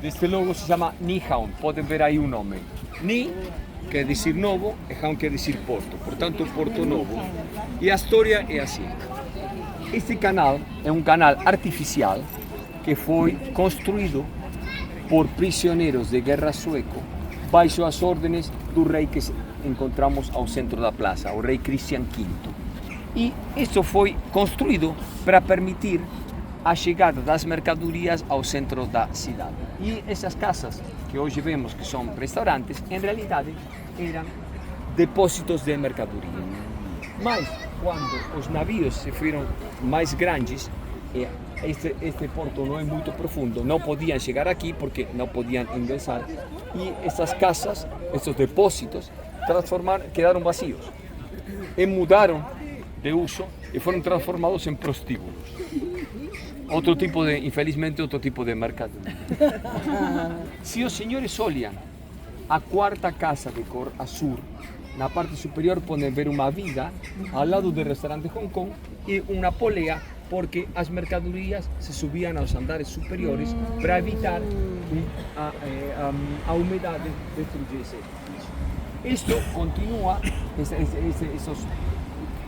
de este logo se llama Nihaun. Pueden ver ahí un nombre. Ni quer dizer novo e Haun quer dizer porto. Portanto, Porto Novo. E a história é assim. Este canal é um canal artificial que foi construído por prisioneiros de guerra sueco baixo as órdenes do rei que encontramos ao centro da praça, o rei Cristian V. E isto foi construído para permitir a chegada das mercadorias ao centro da cidade. E essas casas que hoje vemos que são restaurantes, em realidade eram depósitos de mercadoria. Mas quando os navios se foram mais grandes, este porto não é muito profundo, não podiam chegar aqui porque não podiam ingressar, e essas casas, esses depósitos, quedaram vazios e mudaram de uso e foram transformados em prostíbulos. Infelizmente, outro tipo de mercadoria. Se os senhores olham a quarta casa de cor azul, na parte superior podem ver uma viga ao lado do restaurante Hong Kong e uma polea, porque as mercadorias se subiam aos andares superiores para evitar a umidade destruir esse piso. Isto continua, esos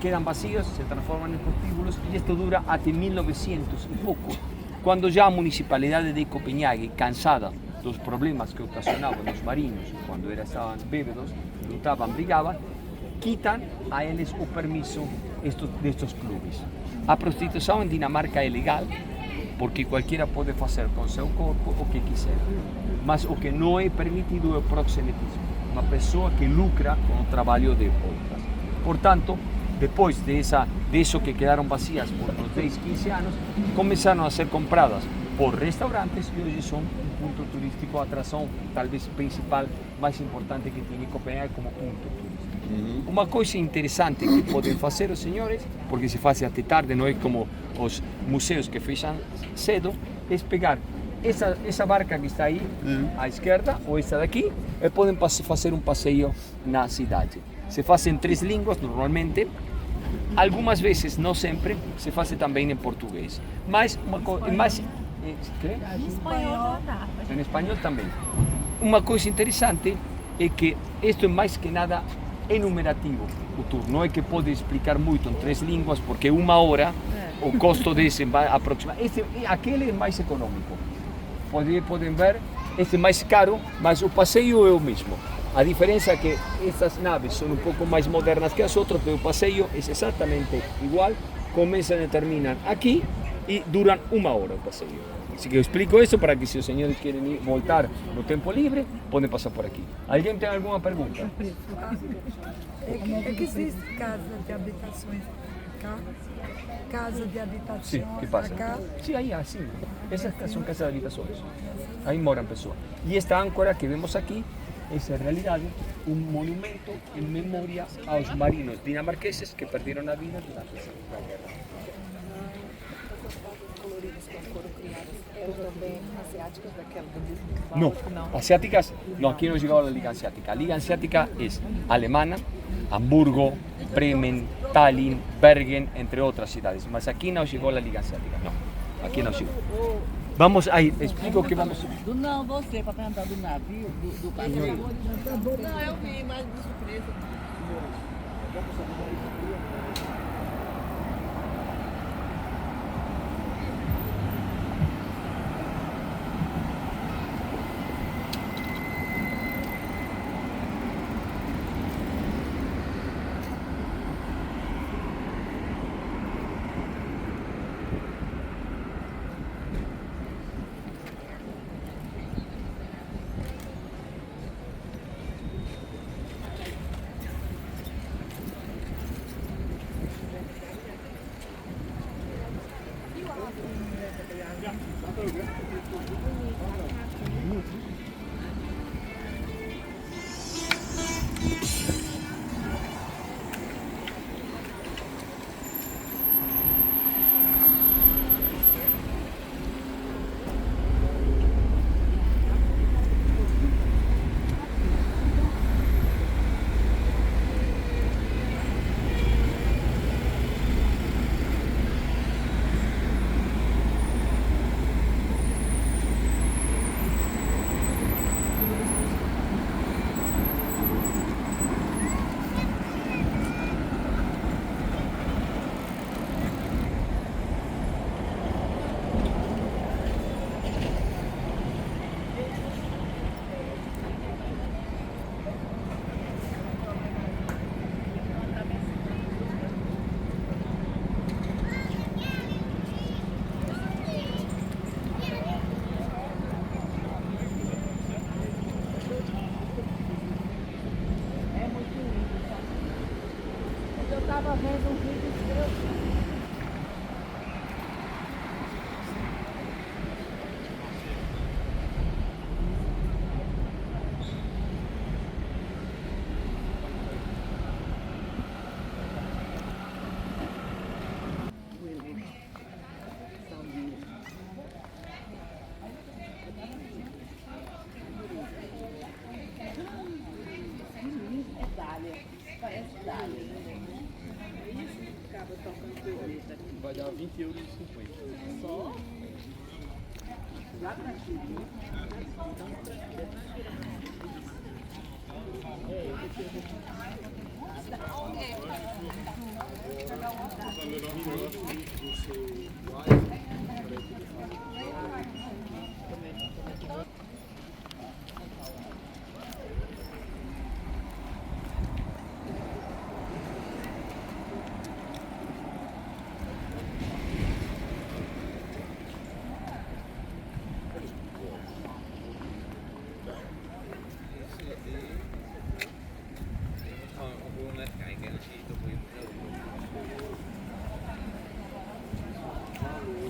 quedan vacíos, se transforman en prostíbulos y esto dura hasta 1900 y poco, cuando ya la municipalidad de Copenhague, cansada de los problemas que ocasionaban los marinos cuando estaban bébedos, lutaban, brigaban, quitan a ellos el permiso de estos clubes. A prostitución en Dinamarca es legal, porque cualquiera puede hacer con su cuerpo o que quisiera, mas o que no es permitido es el proxenetismo, una persona que lucra con el trabajo de otras. Por tanto, después de eso que quedaron vacías por los 10, 15 años, comenzaron a ser compradas por restaurantes y hoy son un punto turístico, atracción tal vez principal, más importante que tiene Copenhague como punto turístico. Una cosa interesante que pueden hacer los señores, porque se hace hasta tarde, no es como los museos que fechan cedo, es pegar esa barca que está ahí a izquierda o esta de aquí y pueden hacer un paseo en la ciudad. Se hace en 3 línguas normalmente, algunas veces, no siempre, se hace también en portugués. En español también. Una cosa interesante es que esto es más que nada enumerativo. O tour. No es que pueda explicar mucho en 3 línguas porque una hora o costo de ese va aproximadamente. Aquel es más económico. Pueden ver, este es más caro, mas o paseo es el mismo. A diferença é que estas naves são um pouco mais modernas que as outras, mas o passeio é exatamente igual, começam e terminam aqui e duram 1 hora o passeio. Assim que eu explico isso para que se os senhores querem voltar no tempo livre, podem passar por aqui. Alguém tem alguma pergunta? É que existe casa de habitações cá? Casa de habitações Sim, que passa? acá? Sim, aí assim. Essas são casas de habitações. Aí moram pessoas. E esta âncora que vemos aqui es en realidad un monumento en memoria a los marinos dinamarqueses que perdieron la vida durante la guerra. No, asiáticas, no, aquí no llegaba la Liga Asiática. La Liga Asiática es alemana, Hamburgo, Bremen, Tallinn, Bergen, entre otras ciudades. Mas aquí no llegó la Liga Asiática, no, aquí no llegó. Vamos aí, explico que vamos. Não, você, para perguntar do navio, do passeio. Não, eu vi, mas de surpresa. estava vendo um vídeo seu. Vai dar 20,50 €. Só? Já pra ti.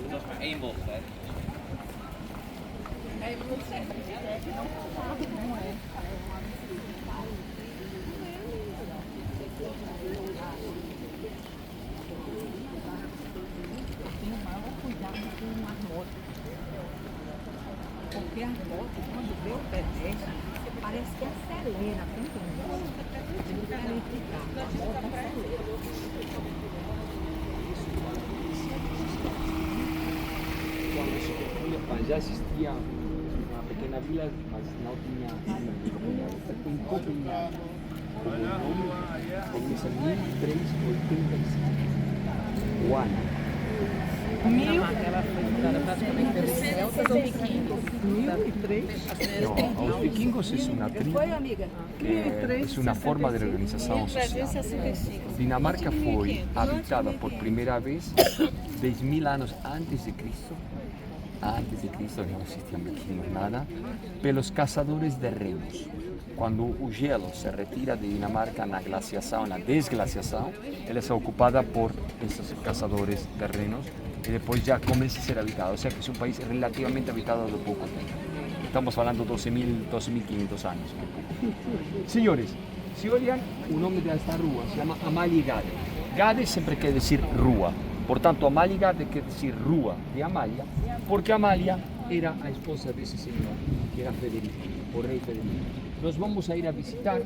Dat is maar één bocht, hè? Aí você não sabe, não é? Tomava cuidado com as motos. Porque as motos, quando vê o pedestre, parece que acelera, tá entendendo? É diferente de carro, a moto acelera. Cuando se construye, ya existía una pequeña vila, mas no tenía en Copenhague, como nombre, comienza en 1385. Juana. Ela foi fundada praticamente pelos celtas ou vikingos. 1003. No, los vikingos es una tribu que es una forma de organización social. Dinamarca fue habitada por primera vez 10.000 años antes de Cristo. Antes de Cristo no existían vikingos, nada, pero los cazadores de renos. Cuando el hielo se retira de Dinamarca en la glaciación, en la desglaciación, él es ocupada por esos cazadores de renos y después ya comienza a ser habitado. O sea que es un país relativamente habitado de poco tiempo. Estamos hablando de 12.500 años. Señores, si oigan, un nombre de esta rúa se llama Amalie Gade. Gade siempre quiere decir rúa. Por tanto, Amalie Gade quiere decir rúa de Amalia, porque Amalia era la esposa de ese señor, que era Federico, o rey Federico. Nos vamos a ir a visitar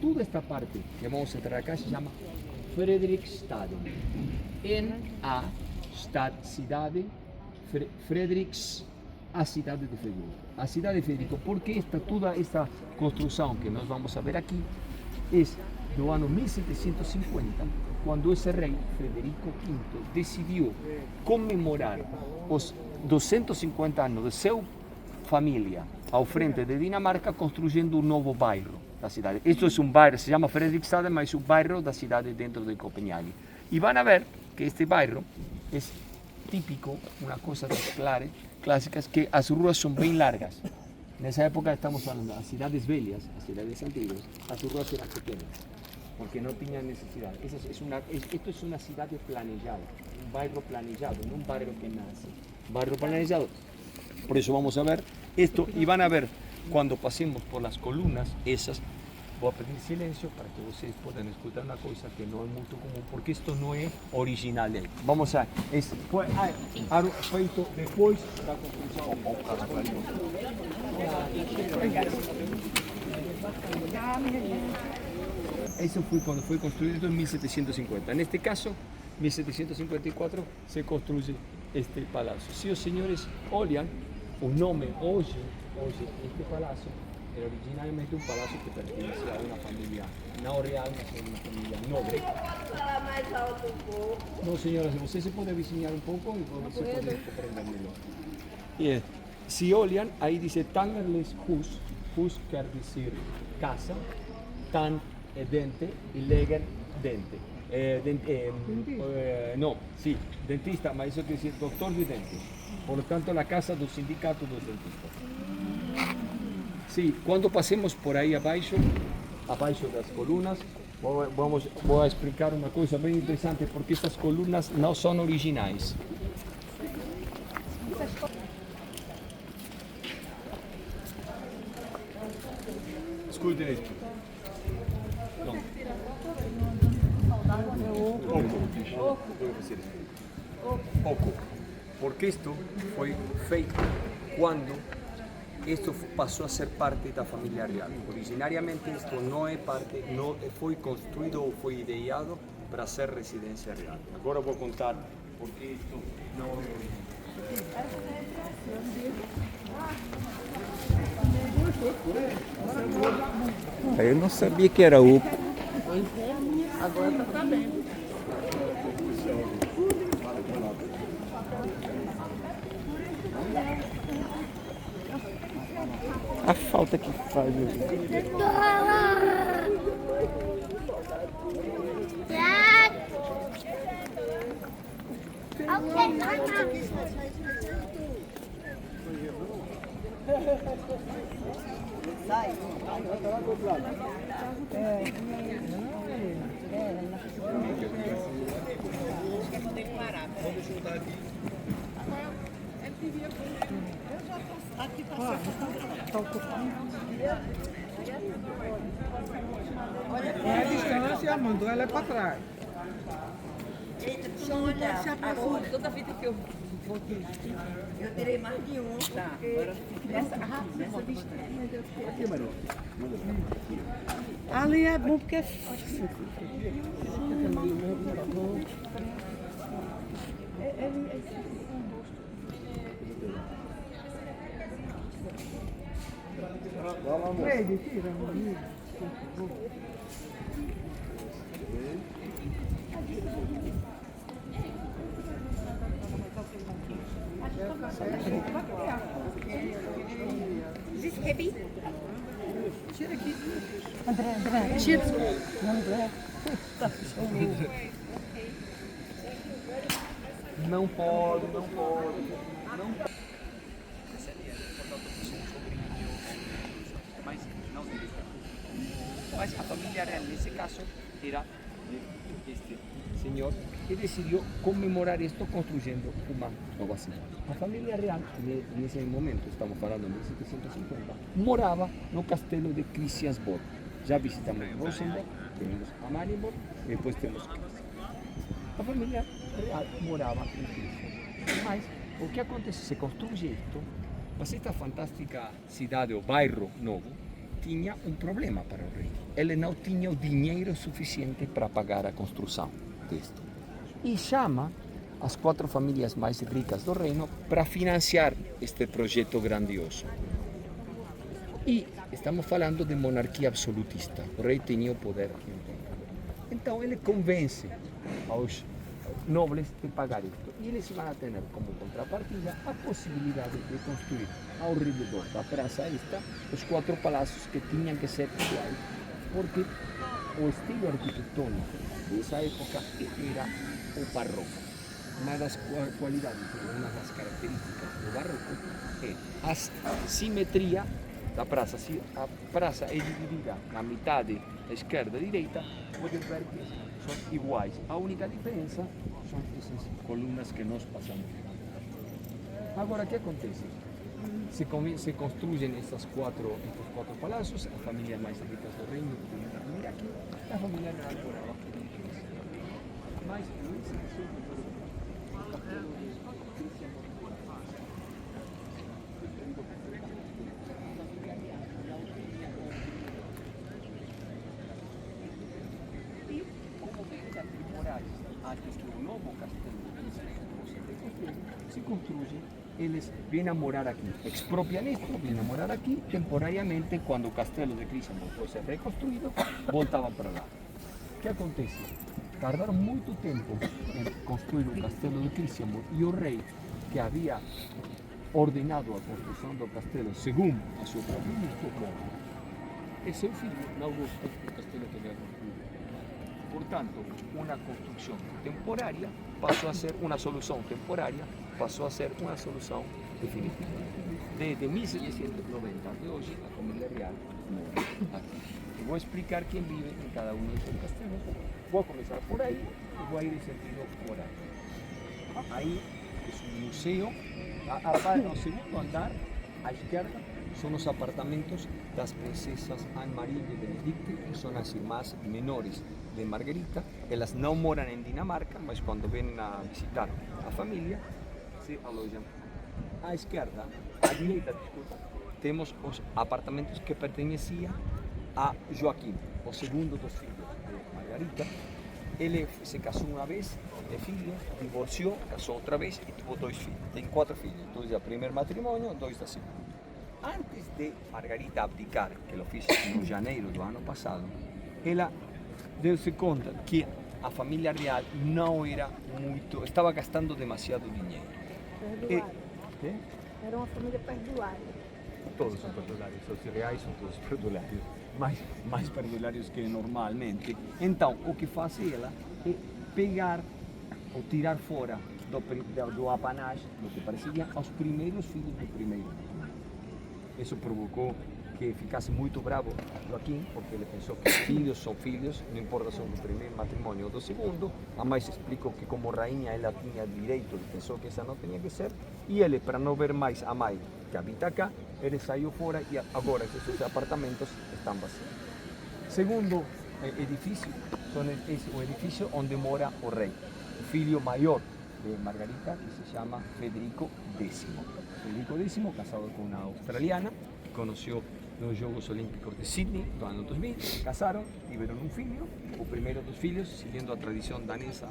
toda esta parte que vamos a entrar acá se llama Fredrikstaden. En a stad, cidade, Fredriks, a cidade de Federico. A cidade de Federico, porque toda esta construcción que nos vamos a ver aquí es del año 1750, cuando ese rey, Federico V, decidió conmemorar los 250 años de su familia al frente de Dinamarca construyendo un nuevo bairro da cidade. Esto es un bairro, se llama Fredrikstaden, mas es un bairro da cidade dentro de Copenhague. Y van a ver que este bairro es típico, una cosa clásica, es que las ruas son bien largas. En esa época estamos hablando de las ciudades bellas, las ciudades antiguas, las ruas eran pequeñas, porque no tenían necesidad. Esto es una ciudad planejada, un barrio planejado, no un barrio que nace. Barrio planejado. Por eso vamos a ver esto y van a ver cuando pasemos por las columnas esas. Voy a pedir silencio para que ustedes puedan escuchar una cosa que no es muy común, porque esto no es original de él. Vamos a fue feito después da construcción. Eso fue cuando fue construido en 1750. En este caso, 1754, se construye este palacio. Si los señores oigan, o nombre hoy este palacio era originalmente un palacio que pertenecía a una familia no real, mas una familia noble. No, señora, usted se puede diseñar un poco y se puede comprender mejor. Si oigan, ahí dice Tangerles hus, hus quiere decir casa, tan dente y leger dente. No, sí, dentista, mas eso quiere decir doctor de dentes. Por lo tanto, la casa del sindicato de los dentistas. Sí, cuando pasemos por ahí abajo de las columnas, voy a explicar una cosa muy interesante porque estas columnas no son originales. Escuchen esto. No. Poco. Porque esto fue feito cuando esto pasó a ser parte de la familia real. Originariamente esto no es parte, no fue construido o fue ideado para ser residencia real. Ahora voy a contar por qué esto no es original. Eu não sabia que era Uco. Agora tá sabendo. A falta que faz. É a distância, mandou ela para trás. Deixa eu olhar. Toda vida que eu vou aqui, eu tirei mais de um. Tá, agora nessa distância. Ali é bom porque é Is this heavy? Não pode. Mas não diretamente. Mas a família real, nesse caso, era este senhor que decidiu comemorar isto construindo uma nova cidade. A família real, nesse momento, estamos falando de 1750, morava no castelo de Christiansborg. Já visitamos Rosenborg, temos Amalienborg e depois temos Christiansborg. A família real morava em Christiansborg. Mas o que acontece? Se construi isto, mas esta fantástica cidade ou bairro novo tinha um problema para o rei. Ele não tinha o dinheiro suficiente para pagar a construção disto. E chama as 4 famílias mais ricas do reino para financiar este projeto grandioso. E estamos falando de monarquia absolutista. O rei tinha o poder. Então ele convence aos nobres de pagar isto. E eles vão ter como contrapartida a possibilidade de construir ao redor da praça esta os 4 palácios que tinham que ser iguais, porque o estilo arquitetônico dessa época era o barroco. Uma das qualidades, uma das características do barroco é a simetria da praça. Se a praça é dividida na metade, esquerda e direita, pode ver que são iguais. A única diferença são essas colunas que nós passamos. Agora, o que acontece? Se construyen estos cuatro palácios, a familia más ricas del reino, mira aquí, la familia real por abajo. Mas, antes que o novo castelo se construye, eles vêm a morar aqui, expropiam isto, vêm a morar aqui, temporariamente, quando o castelo de Christiansborg foi ser reconstruído, voltavam para lá. O que acontece? Tardaram muito tempo em construir o castelo de Christiansborg e o rei, que havia ordenado a construção do castelo segundo a sua própria morre. E seu filho não gostou do castelo que havia construído. Portanto, uma construção temporária passou a ser uma solução temporária, passou a ser uma solução definitiva. desde 1790 de hoy la familia real mora aquí. Te voy a explicar quién vive en cada uno de esos castillos. Voy a comenzar por ahí y voy a ir en sentido por ahí. Ahí es un museo. No, segundo andar, a izquierda, son los apartamentos de las princesas Anne-Marie y Benedicte, que son las más menores de Margarita. Ellas no moran en Dinamarca, mas cuando vienen a visitar a familia, se alojan. A izquierda, a direita, disculpa, tenemos los apartamentos que pertenecían a Joaquim, o segundo dos filhos de Margarita. Él se casó una vez, de filhos, divorció, casó otra vez y tuvo dos filhos. Tiene 4 filhos, 2 del primer matrimonio, 2 del segundo. Antes de Margarita abdicar, que lo hizo en janeiro do ano passado, ela deu-se conta que a família real não era muito, estava gastando demasiado dinheiro. Era uma família perdulária. Todos são perdulários, os reais são todos perdulários, mais perdulários que normalmente. Então, o que faz ela é pegar ou tirar fora do apanagem, do que parecia, aos primeiros filhos do primeiro. Isso provocou que ficasse muito bravo Joaquim, porque ele pensou que filhos são filhos, não importa se são do primeiro matrimônio ou do segundo. A mãe explicou que como rainha ela tinha direito, ele pensou que essa não tinha que ser, e ele, para não ver mais a mãe que habita cá, ele saiu fora e agora esses apartamentos estão vazios. Segundo edifício, é o edifício onde mora o rei, o filho maior de Margarita, que se llama Federico X. Federico X, casado con una australiana, que conoció los Juegos Olímpicos de Sydney do ano 2000, se casaron, tiveram un filho, o primeiro dos filhos, siguiendo a tradición danesa,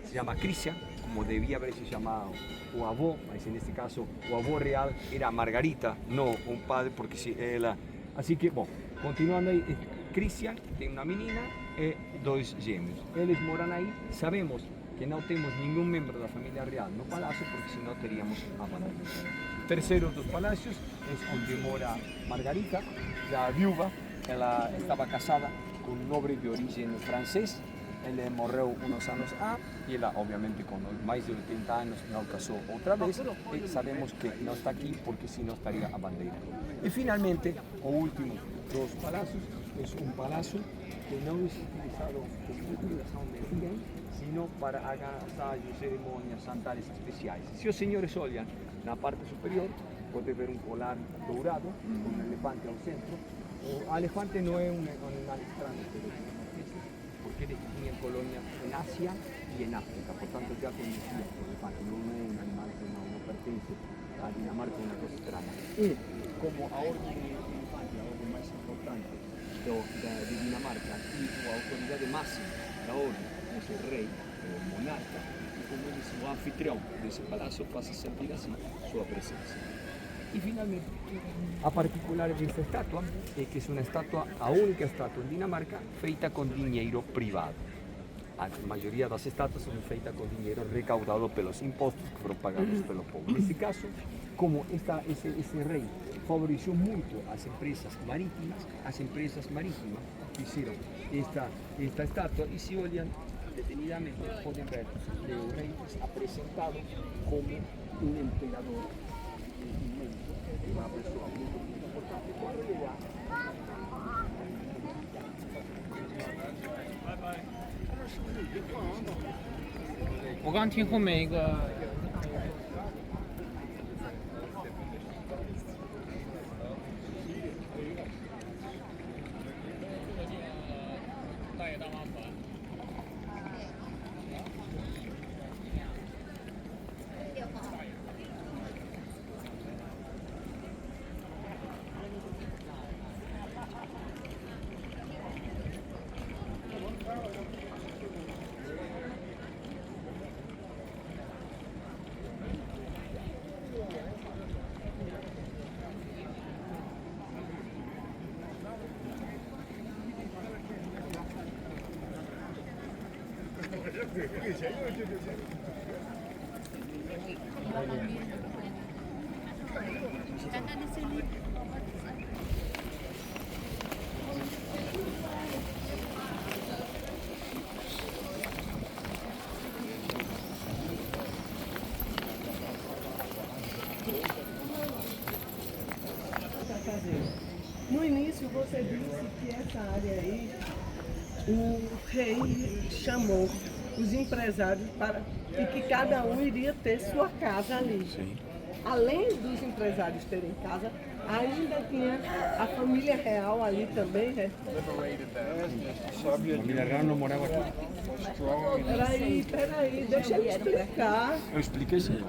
se llama Christian, como debía haberse llamado o avó, mas en este caso o avó real era Margarita, no un padre, porque si ela... Así que, bom, continuando aí, Christian tem uma menina e 2 gêmeos. Eles moram aí, sabemos que não temos nenhum membro da família real no palácio, porque senão teríamos abandonado. Terceiro dos palácios é onde mora Margarita, já viúva. Ela estava casada com um nobre de origem francês. Ele morreu uns anos e ela, obviamente, com mais de 80 anos, não casou outra vez. E sabemos que não está aqui porque senão estaria a bandeira. E finalmente, o último dos palácios é um palácio que não é utilizado como utilização de ninguém, sino para agasallos, cerimônias, santares especiais. Se os senhores olham na parte superior, pode ver um colar dourado com um elefante ao centro. O elefante não é um animal estranho, porque ele tinha colônia em Ásia e em África, portanto já conhecia o elefante, não é um animal que não pertence a Dinamarca, é uma coisa estranha. E como a ordem de elefante, a ordem mais importante de Dinamarca e a autoridade máxima da ordem, es el rey, el monarca, y como él es su anfitrión de ese palacio, pasa a sentir así su presencia. Y finalmente, a particular de esta estatua, es que es una estatua, a única estatua en Dinamarca, feita con dinero privado. A maioria das estátuas são feitas com dinheiro recaudado pelos impostos que foram pagados pelo povo. Nesse caso, como esse rei favoreceu muito as empresas marítimas fizeram esta estátua, e se olham detenidamente podem ver que o rei é apresentado como um imperador imenso, uma pessoa muito importante. Quando ele dá我刚听后面一个。大爷大妈团。prazer. No início você disse que essa área aí, o rei chamou os empresários e que cada um iria ter sua casa ali. Sim. Além dos empresários terem casa, ainda tinha a família real ali também, né? A família real não morava aqui. Peraí, deixa eu explicar. Eu expliquei, senhor.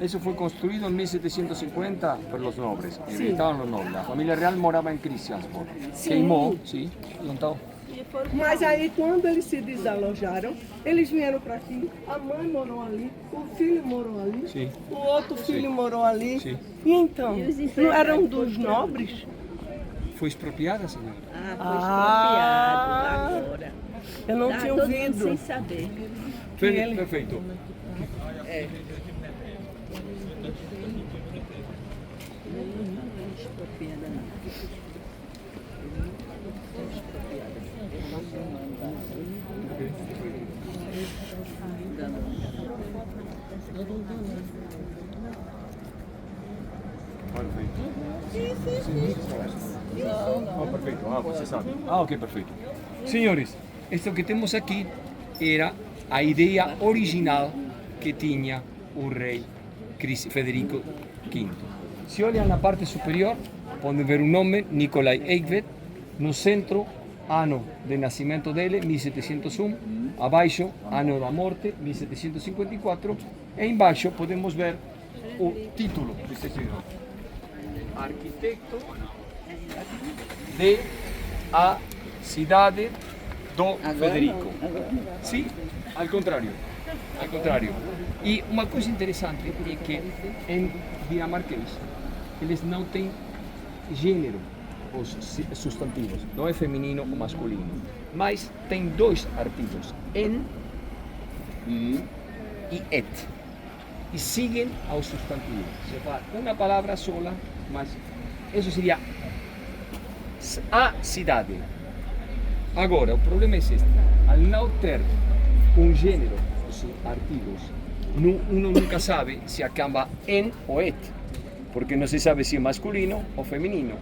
Isso foi construído em 1750 pelos nobres. Estavam os nobres. A família real morava em Christiansborg. Queimou, sim, então. Mas aí quando eles se desalojaram, eles vieram para aqui, a mãe morou ali, o filho morou ali, Sim. o outro filho morou ali. Sim. E então, não eram dos nobres? Foi expropriada, senhora? Ah, foi expropriado agora. Eu não Tá tinha todo mundo ouvido. sem saber. Perfeito. É. Expropriada não. Perfeito. Você sabe. Ok, perfeito. Senhores, isto que temos aqui era a ideia original que tinha o rei Federico V. Se olham na parte superior, podem ver o nome Nicolai Eigtved, no centro, ano de nascimento dele, 1701, abaixo, ano da morte, 1754, e embaixo podemos ver o título desse senhor. Arquitecto de a cidade do Federico. Sim, ao contrário. Ao contrário. E uma coisa interessante é que em dinamarquês eles não têm gênero, os substantivos, não é feminino ou masculino, mas tem dois artigos, en e et, e seguem aos substantivos. Se fala uma palavra sola, mas isso seria a cidade. Agora, o problema é este: ao não ter um gênero, os artigos, uno nunca sabe se acaba en ou et, porque não se sabe se é masculino ou feminino,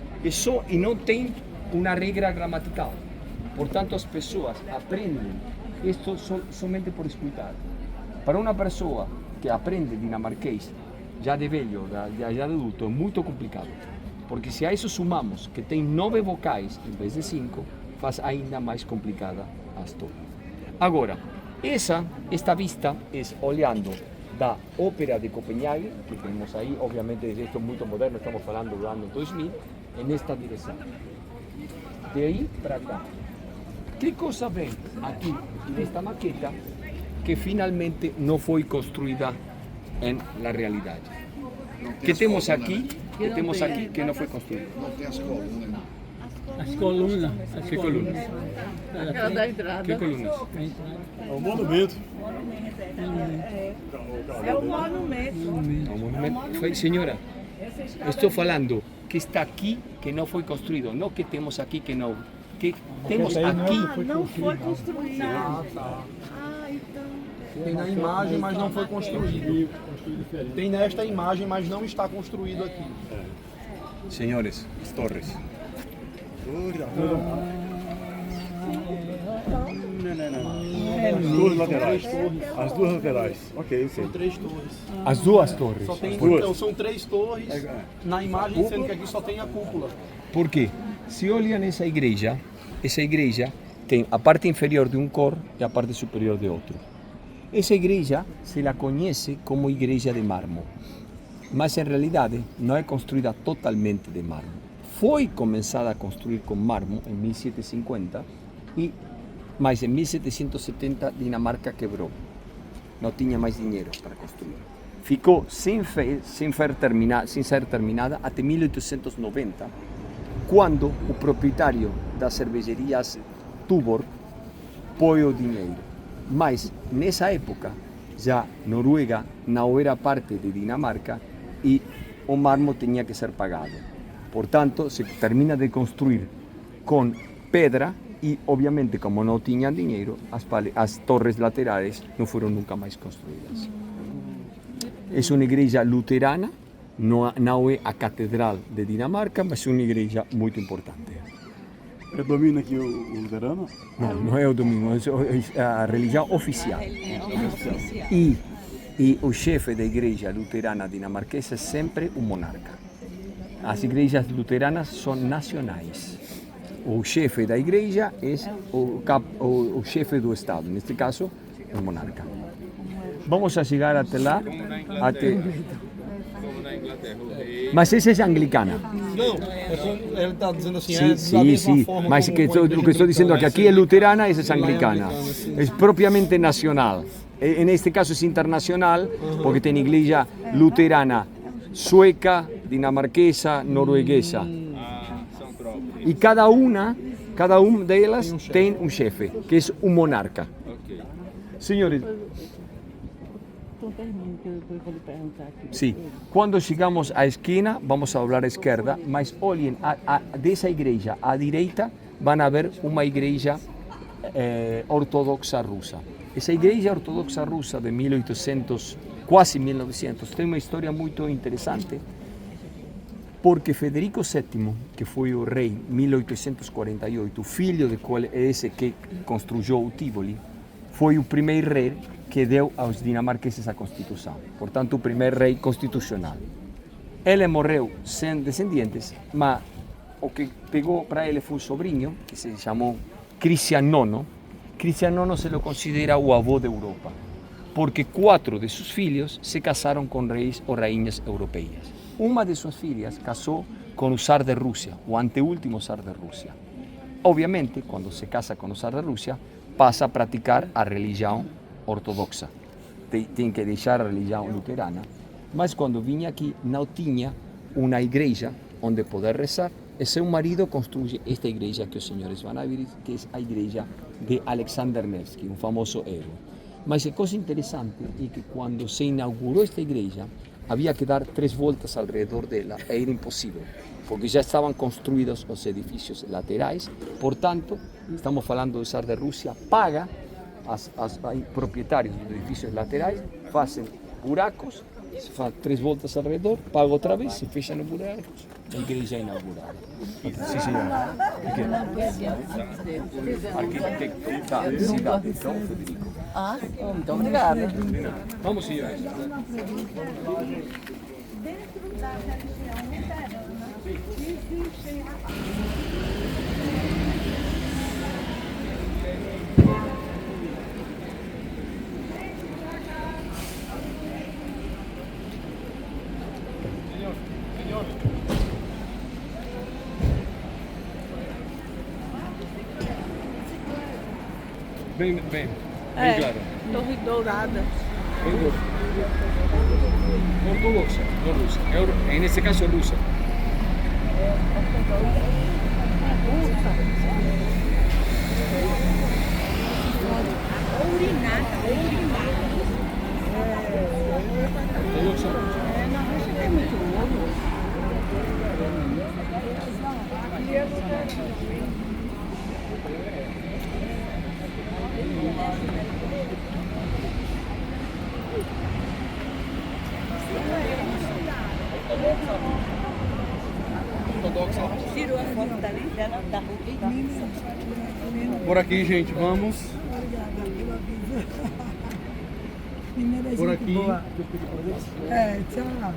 e não tem uma regra gramatical. Portanto, as pessoas aprendem isto somente por escutar. Para uma pessoa que aprende dinamarquês já de velho, já de adulto, é muito complicado, porque se a isso sumamos que tem 9 vocais em vez de 5, faz ainda mais complicada a história. Agora, esta vista é olhando da Ópera de Copenhague, que temos aí, obviamente isto é muito moderno, estamos falando do ano 2000, nesta direção. De aí para cá. Que coisa vem aqui nesta maqueta que finalmente não foi construída na realidade? Que temos aqui que não foi construída? Não tem as colunas, não. As colunas. Que colunas? Aquela da entrada. Que colunas? É um monumento. É o monumento. Um monumento. Senhora, estou falando que está aqui que não foi construído, não que temos aqui que não. Que temos aqui. Não foi construído. Tem na imagem, mas não foi construído. Tem nesta imagem, mas não está construído aqui. Senhores, as torres. As duas laterais. As duas laterais. Ok, sim. São 3 torres. As duas torres. Só tem, duas. então, são 3 torres na imagem, sendo que aqui só tem a cúpula. Por quê? Se olham essa igreja tem a parte inferior de um cor e a parte superior de outro. Essa igreja se la conhece como igreja de mármore, mas em realidade não é construída totalmente de mármore. Foi começada a construir com mármore em 1750, mas em 1770 Dinamarca quebrou. Não tinha mais dinheiro para construir. Ficou sem ser terminada até 1890, quando o proprietário das cervejarias Tuborg pôs o dinheiro. Mas nessa época já Noruega não era parte de Dinamarca e o mármore tinha que ser pagado. Portanto, se termina de construir com pedra e, obviamente, como não tinha dinheiro, as torres laterais não foram nunca mais construídas. É uma igreja luterana, não é a catedral de Dinamarca, mas uma igreja muito importante. Predomina aqui o luterano? Não é o domingo, é a religião oficial. E o chefe da igreja luterana dinamarquesa é sempre o monarca. As igrejas luteranas são nacionais. O chefe da igreja é o chefe do Estado, neste caso, o monarca. Vamos a chegar até lá, mas essa é anglicana. Não, ele está dizendo assim, Sim, mas o que estou dizendo aqui é luterana e essa é anglicana. É propriamente nacional. Neste caso é internacional, porque tem igreja luterana sueca, dinamarquesa, norueguesa. E cada uma delas tem um chefe, que é o monarca. Senhores, Então termina, que depois eu vou lhe perguntar aqui. sim, quando chegamos à esquina, vamos a olhar à esquerda, mas olhem, dessa igreja à direita, vão ver uma igreja ortodoxa russa. Essa igreja ortodoxa russa de 1800, quase 1900, tem uma história muito interessante, porque Federico VII, que foi o rei em 1848, filho de qual é esse que construiu o Tivoli, foi o primeiro rei que deu aos dinamarqueses a Constituição. Portanto, o primeiro rei constitucional. Ele morreu sem descendentes, mas o que pegou para ele foi um sobrinho, que se chamou Cristian IX. Cristian IX se lo considera o avô da Europa, porque 4 de seus filhos se casaram com reis ou rainhas europeias. Uma de suas filhas casou com o zar de Rússia, o anteúltimo zar de Rússia. Obviamente, quando se casa com o zar de Rússia, passa a praticar a religião ortodoxa. Tem que deixar a religião luterana. Mas quando vinha aqui, não tinha uma igreja onde poder rezar. E seu marido construye esta igreja que os senhores vão ver, que é a igreja de Alexander Nevsky, um famoso héroe. Mas a coisa interessante é que quando se inaugurou esta igreja, havia que dar 3 voltas ao redor dela, e era impossível, porque já estavam construídos os edifícios laterais. Portanto, estamos falando do zar de Rússia, paga aos proprietários dos edifícios laterais, fazem buracos, se faz 3 voltas ao redor, paga outra vez, se fecham os buracos, a igreja é inaugurada. Sim, senhor. Arquiteto da cidade, João Federico. Ah, muito obrigada. Vamos, senhor. Dentro da religião luterana, existem Bem claro. Torre Dourada. Ortodoxa, no rusa. Nesse caso, russa. ourinata. Ortodoxa. Na Rússia tem muito ouro. Tirou a foto dali, da roupa. Por aqui, gente, vamos. Por aqui. Tchau.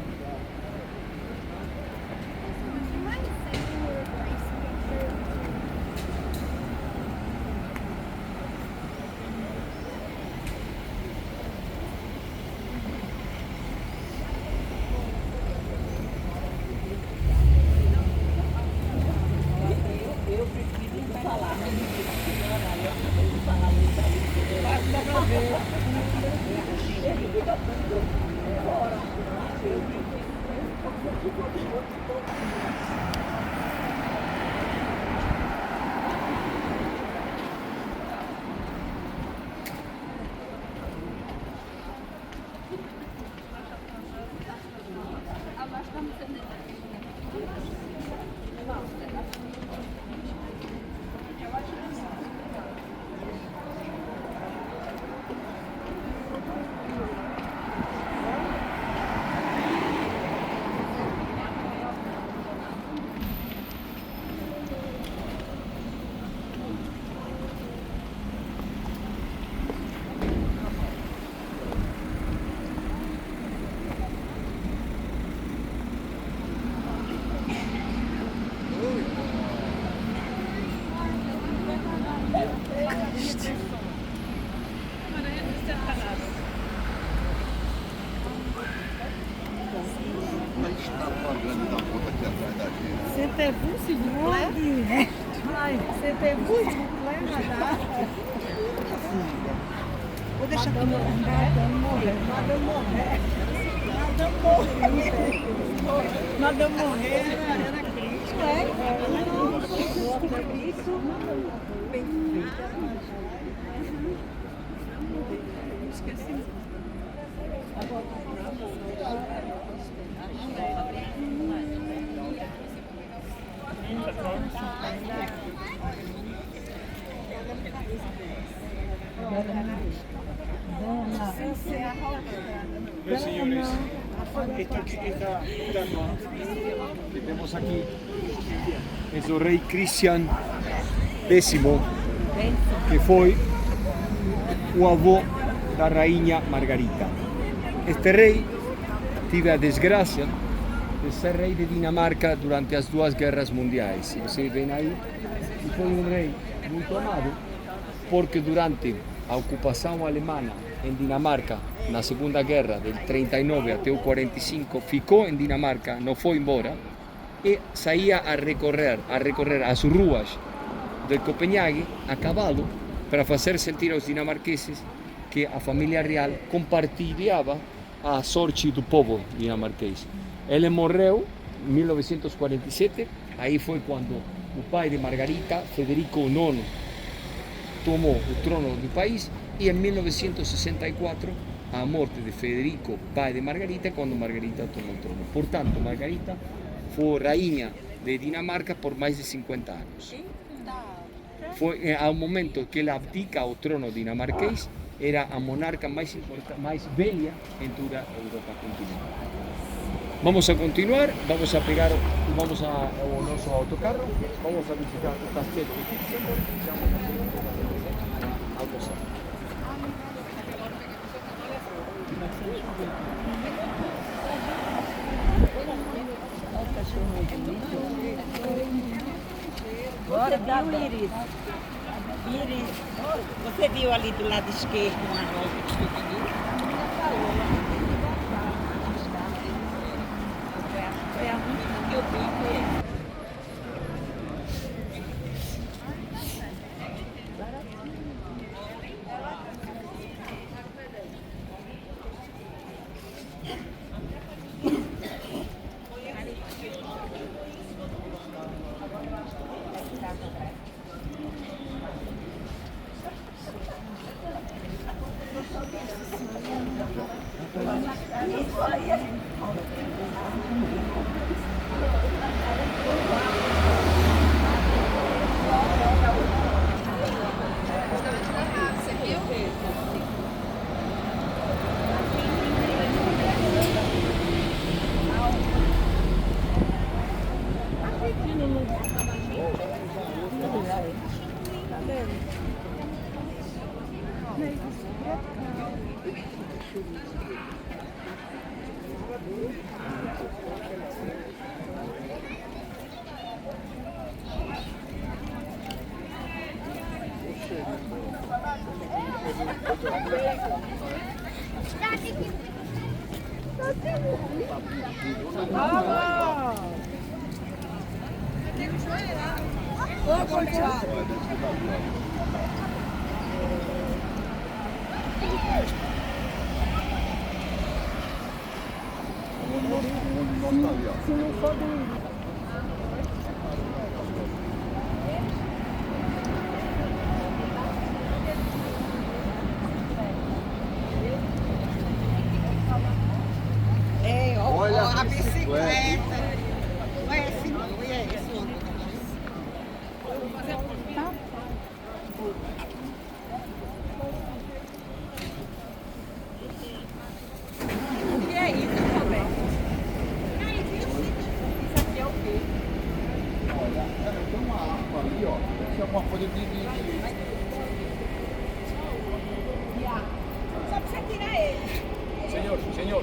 teve um segundo lé? Você teve um segundo lé, nadar? Vou deixar aqui. Madame morrer era crítica. Esqueci. Meus senhores, esta que temos aqui é o rei Cristian X, que foi o avô da rainha Margarita. Este rei tive a desgraça de ser rei de Dinamarca durante as duas guerras mundiais. Vocês veem aí, e foi um rei muito amado, porque durante a ocupação alemã em Dinamarca, na Segunda Guerra, del 39 até o 45, ficou em Dinamarca, não foi embora, e saía a recorrer as ruas de Copenhague a cavalo para fazer sentir aos dinamarqueses que a família real compartilhava a sorte do povo dinamarquês. Ele morreu em 1947, aí foi quando o pai de Margarita, Federico IX, tomou o trono do país, e em 1964 a morte de Federico, pai de Margarita, quando Margarita tomou o trono. Portanto, Margarita foi rainha de Dinamarca por mais de 50 anos. Foi ao momento que ela abdica o trono dinamarquês, era a monarca mais velha em toda a Europa continental. Vamos a continuar, vamos a pegar, vamos ao nosso autocarro, vamos a visitar o castelo de Helsingborg e vamos a almoçar. Você viu, Iris? Iris, você viu ali do lado esquerdo uma rosa que fica ali? Foi a única que eu vi. Se não for do Olha a bicicleta. O que é isso, Roberto? Isso aqui é o quê? Olha, tem uma arma ali, ó. Isso é uma coisa de... Só precisa tirar ele. Senhor,